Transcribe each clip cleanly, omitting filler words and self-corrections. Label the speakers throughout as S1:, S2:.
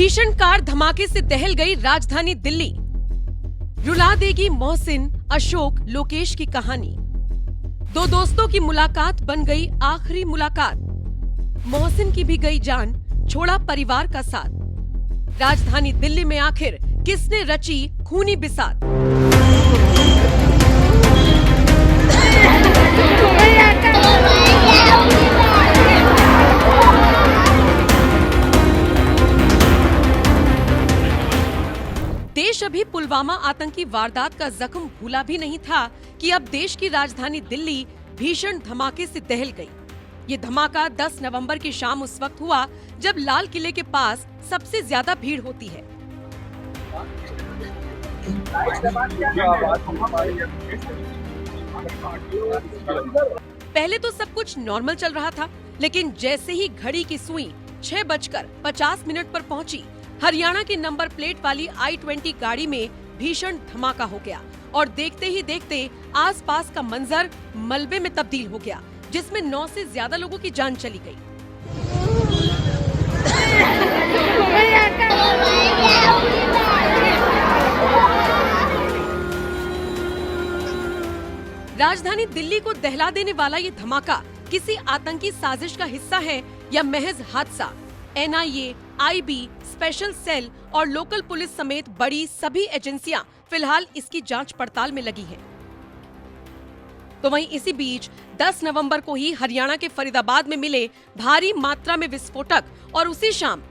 S1: भीषण कार धमाके से दहल गई राजधानी दिल्ली। रुला देगी मोहसिन, अशोक, लोकेश की कहानी। दो दोस्तों की मुलाकात बन गई आखिरी मुलाकात। मोहसिन की भी गई जान, छोड़ा परिवार का साथ। राजधानी दिल्ली में आखिर किसने रची खूनी बिसात? देश अभी पुलवामा आतंकी वारदात का जख्म भूला भी नहीं था कि अब देश की राजधानी दिल्ली भीषण धमाके से दहल गई। ये धमाका 10 नवंबर की शाम उस वक्त हुआ जब लाल किले के पास सबसे ज्यादा भीड़ होती है। पहले तो सब कुछ नॉर्मल चल रहा था, लेकिन जैसे ही घड़ी की सुई 6:50 पर पहुंची, हरियाणा की नंबर प्लेट वाली I-20 गाड़ी में भीषण धमाका हो गया और देखते ही देखते आसपास का मंजर मलबे में तब्दील हो गया, जिसमें 9 से ज्यादा लोगों की जान चली गई। राजधानी दिल्ली को दहला देने वाला ये धमाका किसी आतंकी साजिश का हिस्सा है या महज हादसा? NIA, IB, स्पेशल सेल और लोकल पुलिस समेत बड़ी सभी एजेंसियां फिलहाल इसकी जांच पड़ताल में लगी हैं। तो वहीं इसी बीच 10 नवंबर को ही हरियाणा के फरीदाबाद में मिले भारी मात्रा में विस्फोटक और उसी शाम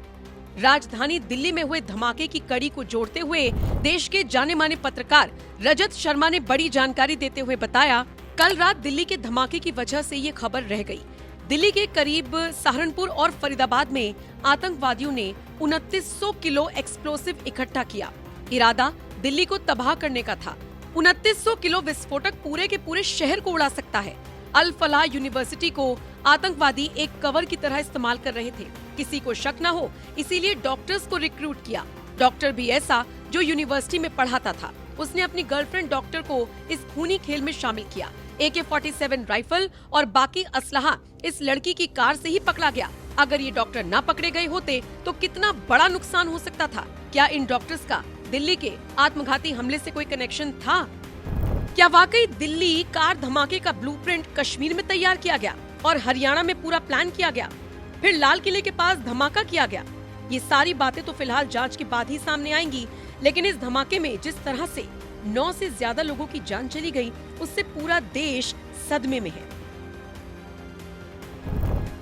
S1: राजधानी दिल्ली में हुए धमाके की कड़ी को जोड़ते हुए देश के जाने माने पत्रकार रजत शर्मा ने बड़ी जानकारी देते हुए बताया, कल रात दिल्ली के धमाके की वजह से ये खबर रह गई। दिल्ली के करीब सहारनपुर और फरीदाबाद में आतंकवादियों ने 2900 किलो एक्सप्लोसिव इकट्ठा किया। इरादा दिल्ली को तबाह करने का था। 2900 किलो विस्फोटक पूरे के पूरे शहर को उड़ा सकता है। अल फलाह यूनिवर्सिटी को आतंकवादी एक कवर की तरह इस्तेमाल कर रहे थे। किसी को शक न हो, इसीलिए डॉक्टर्स को रिक्रूट किया। डॉक्टर भी ऐसा जो यूनिवर्सिटी में पढ़ाता था। उसने अपनी गर्लफ्रेंड डॉक्टर को इस खूनी खेल में शामिल किया। AK-47 राइफल और बाकी असलहा इस लड़की की कार से ही पकड़ा गया। अगर ये डॉक्टर ना पकड़े गए होते तो कितना बड़ा नुकसान हो सकता था। क्या इन डॉक्टर्स का दिल्ली के आत्मघाती हमले से कोई कनेक्शन था? क्या वाकई दिल्ली कार धमाके का ब्लूप्रिंट कश्मीर में तैयार किया गया और हरियाणा में पूरा प्लान किया गया, फिर लाल किले के पास धमाका किया गया? ये सारी बातें तो फिलहाल जांच के बाद ही सामने आएंगी, लेकिन इस धमाके में जिस तरह से 9 से ज्यादा लोगों की जान चली गई, उससे पूरा देश सदमे में है।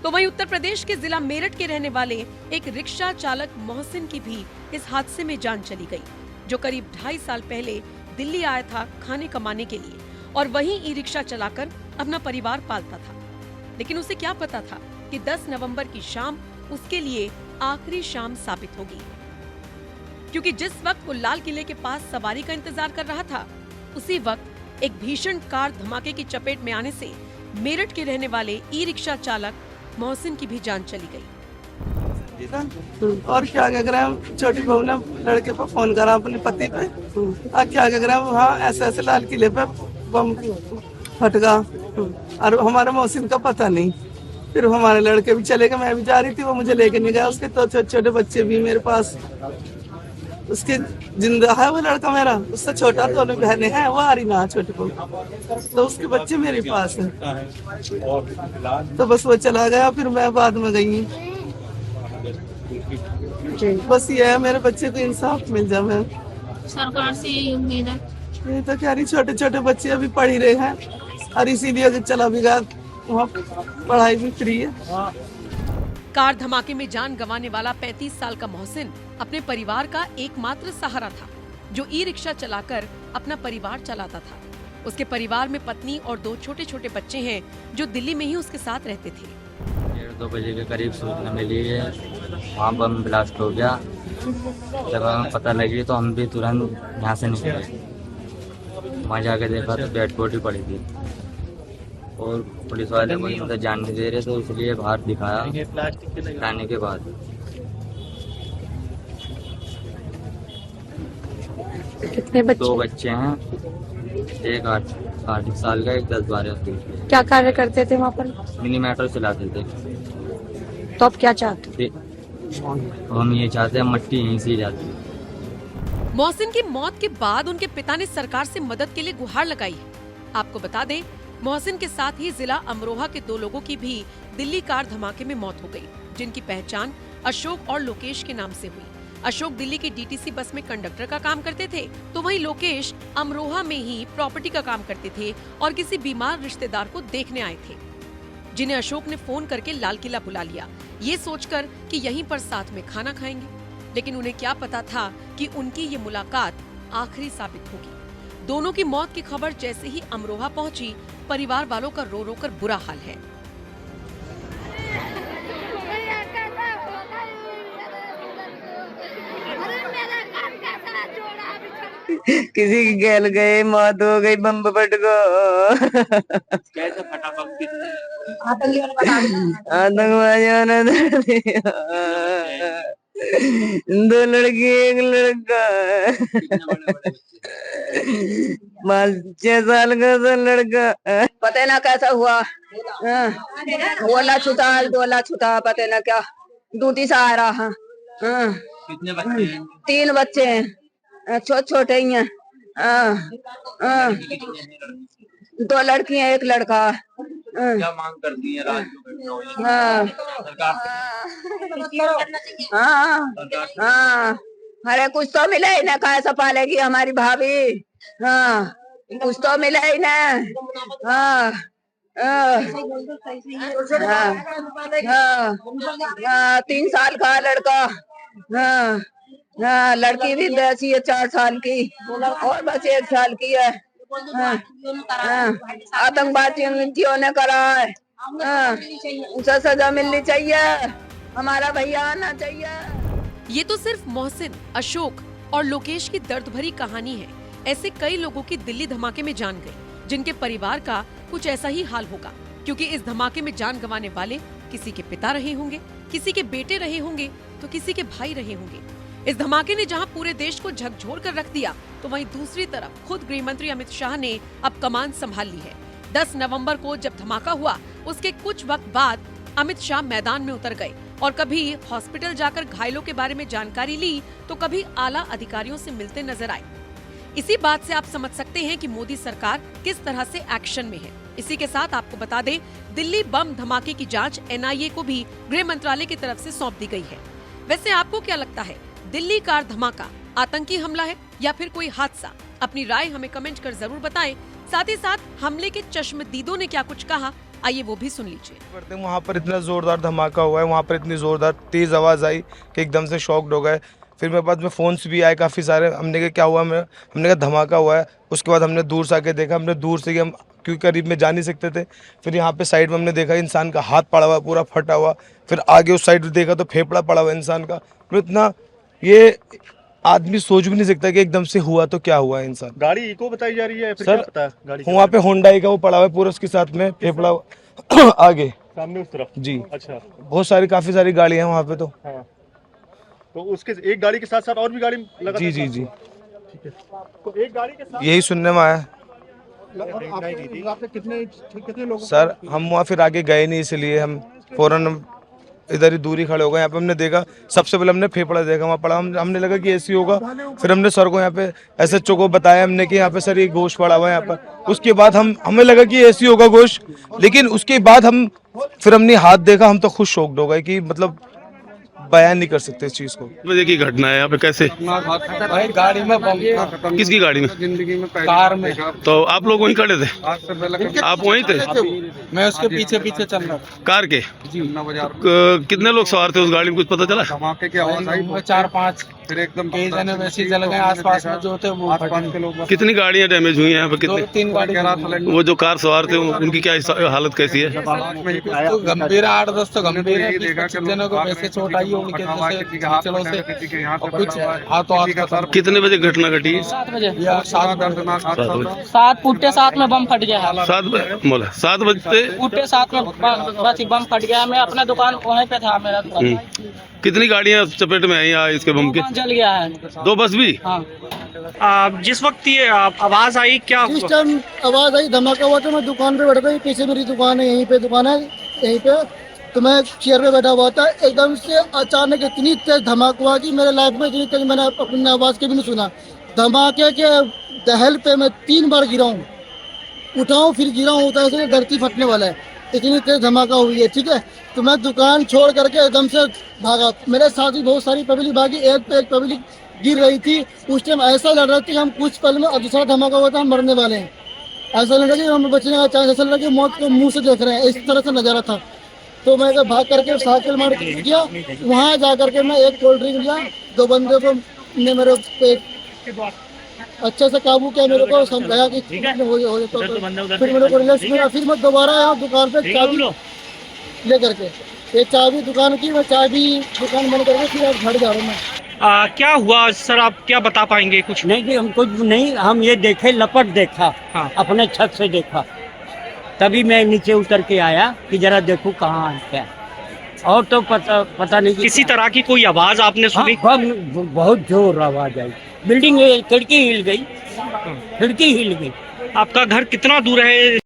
S1: तो वहीं उत्तर प्रदेश के जिला मेरठ के रहने वाले एक रिक्शा चालक मोहसिन की भी इस हादसे में जान चली गई, जो करीब 2.5 साल पहले दिल्ली आया था खाने कमाने के लिए और वहीं ई रिक्शा चलाकर अपना परिवार पालता था। लेकिन उसे क्या पता था कि 10 नवंबर की शाम उसके लिए आखिरी शाम साबित होगी, क्योंकि जिस वक्त वो लाल किले के पास सवारी का इंतजार कर रहा था, उसी वक्त एक भीषण कार धमाके की चपेट में आने से मेरठ के रहने वाले ई रिक्शा चालक मोहसिन की भी जान चली गई।
S2: और क्या कह हम छोटी बहू ने लड़के पर फोन करा अपने पति पे, क्या कह रहे हैं वहाँ ऐसे लाल किले पे बम फटका और हमारे मोहसिन का पता नहीं। फिर हमारे लड़के भी चले गए, मैं भी जा रही थी, वो मुझे लेके नहीं गया। उसके तो छोटे छोटे बच्चे भी मेरे पास, उसके जिंदा है वो लड़का मेरा, उससे छोटा दोनों बहनें हैं, वो आ रही ना छोटी बहू, तो उसके बच्चे मेरे पास हैं। तो बस वो चला गया, फिर मैं बाद में गई। बस ये है, मेरे बच्चे को इंसाफ मिल जाए। मैं
S3: सरकार से यही उम्मीद है।
S2: ये तो कह रही छोटे छोटे बच्चे अभी पढ़ ही रहे हैं और इसीलिए अगर चला भी गया वहाँ पढ़ाई भी फ्री है।
S1: कार धमाके में जान गंवाने वाला 35 साल का मोहसिन अपने परिवार का एकमात्र सहारा था, जो ई रिक्शा चलाकर अपना परिवार चलाता था। उसके परिवार में पत्नी और 2 छोटे छोटे बच्चे हैं, जो दिल्ली में ही उसके साथ रहते थे।
S4: 1:30 बजे के करीब सूचना मिली है, वहाँ बम ब्लास्ट हो गया। जब हमें पता लगी तो हम भी तुरंत यहाँ से निकले। वहाँ जाके देखा तो डेड बॉडी पड़ी थी और पुलिस वाले कोई मतलब जान नहीं दे रहे, तो इसलिए बाहर दिखाया। दिखाने के बाद
S5: कितने बच्चे?
S4: 2 बच्चे हैं, एक 8 साल का, एक 10-12 साल।
S5: क्या कार्य करते थे वहाँ पर?
S4: मिनी मेट्रो चलाते थे।
S5: तो अब क्या चाहते?
S4: तो हम ये चाहते हैं मट्टी यहीं से ही जाती है।
S1: मोहसिन की मौत के बाद उनके पिता ने सरकार से मदद के लिए गुहार लगाई है। आपको बता दें, मोहसिन के साथ ही जिला अमरोहा के 2 लोगों की भी दिल्ली कार धमाके में मौत हो गई, जिनकी पहचान अशोक और लोकेश के नाम से हुई। अशोक दिल्ली की डीटीसी बस में कंडक्टर का काम करते थे, तो वहीं लोकेश अमरोहा में ही प्रॉपर्टी का काम करते थे और किसी बीमार रिश्तेदार को देखने आए थे, जिन्हें अशोक ने फोन करके लाल किला बुला लिया, ये सोचकर कि यहीं पर साथ में खाना खाएंगे। लेकिन उन्हें क्या पता था कि उनकी ये मुलाकात आखिरी साबित होगी। दोनों की मौत की खबर जैसे ही अमरोहा पहुंची, परिवार वालों का रो रो कर बुरा हाल है।
S2: किसी की गैल गए, मौत हो गई, बम फट गो।
S6: कैसे फटा बम?
S2: आतंकवादियों ने 2 लड़की 1 लड़का। 5-6 साल का था लड़का। पता ना कैसा हुआ, बोला छुटा पता ना क्या ड्यूटी से आ रहा।
S6: कितने बच्चे हैं?
S2: 3 बच्चे हैं, छोटे ही हैं। 2 लड़कियां 1 लड़का।
S6: क्या मांग करती है राज्य में? सरकार
S2: हाँ, अरे कुछ तो मिले ही ना, कैसा पालेगी हमारी भाभी। हाँ, कुछ तो मिले ही ना। हाँ, 3 साल का लड़का। हाँ, लड़की भी वैसी है 4 साल की, और बस 1 साल की है। आतंकवादियों ने करा है। उसे सजा मिलनी चाहिए, हमारा भैया आना चाहिए।
S1: ये तो सिर्फ मोहसिन, अशोक और लोकेश की दर्द भरी कहानी है। ऐसे कई लोगों की दिल्ली धमाके में जान गई, जिनके परिवार का कुछ ऐसा ही हाल होगा, क्योंकि इस धमाके में जान गंवाने वाले किसी के पिता रहे होंगे, किसी के बेटे रहे होंगे, तो किसी के भाई रहे होंगे। इस धमाके ने जहां पूरे देश को झकझोर कर रख दिया, तो वहीं दूसरी तरफ खुद गृह मंत्री अमित शाह ने अब कमान संभाल ली है। 10 नवंबर को जब धमाका हुआ, उसके कुछ वक्त बाद अमित शाह मैदान में उतर गए और कभी हॉस्पिटल जाकर घायलों के बारे में जानकारी ली, तो कभी आला अधिकारियों से मिलते नजर आए। इसी बात से आप समझ सकते हैं कि मोदी सरकार किस तरह से एक्शन में है। इसी के साथ आपको बता दें, दिल्ली बम धमाके की जांच NIA को भी गृह मंत्रालय की तरफ से सौंप दी गई है। वैसे आपको क्या लगता है, दिल्ली कार धमाका आतंकी हमला है या फिर कोई हादसा? अपनी राय हमें कमेंट कर जरूर बताएं। साथ ही साथ हमले के चश्मदीदों ने क्या कुछ कहा, आइए वो भी सुन लीजिए।
S7: वहाँ पर इतना जोरदार धमाका हुआ है, वहाँ पर इतनी जोरदार तेज आवाज आई कि एकदम से शॉक्ड हो गए। फिर मेरे पास में फ़ोन्स भी आए काफ़ी सारे। हमने कहा क्या हुआ, हमने कहा धमाका हुआ है। उसके बाद हमने दूर से आके देखा, हमने दूर से हम क्योंकि करीब में जा नहीं सकते थे। फिर यहाँ पे साइड में हमने देखा इंसान का हाथ पड़ा हुआ, पूरा फटा हुआ। फिर आगे उस साइड देखा तो फेफड़ा पड़ा हुआ इंसान का। तो इतना ये आदमी सोच भी नहीं सकता कि एकदम से हुआ तो क्या हुआ इंसान।
S8: गाड़ी इको बताई जा रही है फिर
S7: सर,
S8: क्या पता है गाड़ी
S7: वहाँ पे होंडाई का वो पड़ा हुआ है पूरा, उसके साथ में फेफड़ा आगे
S8: सामने उस तरफ।
S7: जी,
S8: अच्छा,
S7: बहुत सारी काफ़ी सारी गाड़ियाँ हैं वहाँ पे। तो
S8: हाँ, तो उसके एक गाड़ी के साथ साथ और भी गाड़ी लगा।
S7: जी जी जी,
S8: ठीक है। तो एक गाड़ी के साथ
S7: यही सुनने में आया
S8: कितने लोग?
S7: सर। हम वहाँ फिर आगे गए नहीं, इसलिए हम फौरन इधर ही दूरी खड़े हो गए। यहाँ पे हमने देखा, सबसे पहले हमने फेफड़ा देखा वहाँ पड़ा। हमने लगा कि ऐसी होगा। फिर हमने सर को यहाँ पे SHO को बताया हमने कि यहाँ पे सर ये गोश्त पड़ा हुआ है यहाँ पर। उसके बाद हमें लगा कि ऐसी होगा गोश्त, लेकिन उसके बाद फिर हमने हाथ देखा, हम तो खुद शॉक्ड हो गए कि मतलब बयान नहीं कर सकते इस चीज को।
S9: बजे की घटना है यहाँ पे, कैसे?
S10: भाई गाड़ी में बम था।
S9: किसकी गाड़ी में?
S10: जिंदगी में कार में।
S9: तो आप लोग वहीं खड़े थे? आप वहीं थे?
S10: मैं उसके पीछे पीछे चल रहा था।
S9: कार के?
S10: जी।
S9: कितने लोग सवार थे उस गाड़ी में, कुछ पता चला?
S10: धमाके की आवाज आई 4-5, फिर एकदम कई जने वैसे ही जल गए। आसपास में जो थे वो आसपास के लोग।
S9: कितनी गाड़ियाँ डैमेज हुई हैं यहाँ पे?
S10: 2-3 गाड़ी।
S9: वो जो कार सवार थे उनकी क्या हालत कैसी है?
S10: तो गंभीर 8-10 तो गंभीर है। 20-25 जनों को वैसे चोट आई है उनके चलो से। कुछ हाथों।
S9: कितने बजे घटना घटी?
S10: 7 बजे।
S3: 7 पुट्टे 7 में बम फट गया है।
S9: 7 बजते
S3: पुट्टे 7 में बस बम फट गया। मैं अपना दुकान वहीं पे था, मेरा दुकान।
S9: कितनी गाड़ियाँ चपेट में आई यहाँ इसके बम के?
S3: जल गया है।
S9: 2 बस भी?
S3: हाँ।
S11: जिस वक्त ये आवाज आई, क्या
S12: जिस टाइम आवाज आई धमाका हुआ तो मैं दुकान पे बैठा था। पीछे मेरी दुकान है, यहीं पे दुकान है, यहीं पे तो मैं चेयर पे बैठा हुआ था, एकदम से अचानक इतनी तेज धमाका हुआ कि मेरे लाइफ में इतनी तेज मैंने अपनी आवाज़ के भी नहीं सुना। धमाके के दहल पे मैं 3 बार गिरा हूँ, उठाऊँ फिर गिरा हूँ, तो ऐसे धरती फटने वाला है, इतनी तेज धमाका हुई है। ठीक है, तो मैं दुकान छोड़ करके एकदम से भागा। मेरे साथ भी बहुत सारी पब्लिक भागी, एक पे एक पब्लिक गिर रही थी। उस टाइम ऐसा लग रहा था कि हम कुछ पल में, और दूसरा धमाका हुआ था हम मरने वाले हैं। ऐसा लग रहा कि हम बचने का चांस, ऐसा लग रहा कि मौत को मुंह से देख रहे हैं, इस तरह से नजारा था। तो मैं भाग करके साइकिल मार किया, वहाँ जा करके मैं एक कोल्ड ड्रिंक लिया, 2 बंदे को ने मेरे पे अच्छे से काबू किया, मेरे को समझाया कि हो तो फिर मेरे को रिलैक्स मिला। फिर मैं दोबारा आया दुकान पे चाबी ले करके, ये चाबी दुकान की, मैं चाबी दुकान बंद करके फिर अब घर जा रहा हूँ मैं।
S11: क्या हुआ सर, आप क्या बता पाएंगे कुछ?
S3: नहीं जी, हम कुछ नहीं, हम ये देखे, लपट देखा। हाँ। अपने छत से देखा, तभी मैं नीचे उतर के आया कि जरा देखूं कहाँ क्या, और तो पता नहीं।
S11: किसी तरह की कोई आवाज आपने सुनी?
S3: हाँ, बहुत जोर आवाज आई, बिल्डिंग खिड़की हिल गई, खिड़की हिल गई।
S11: आपका घर कितना दूर है?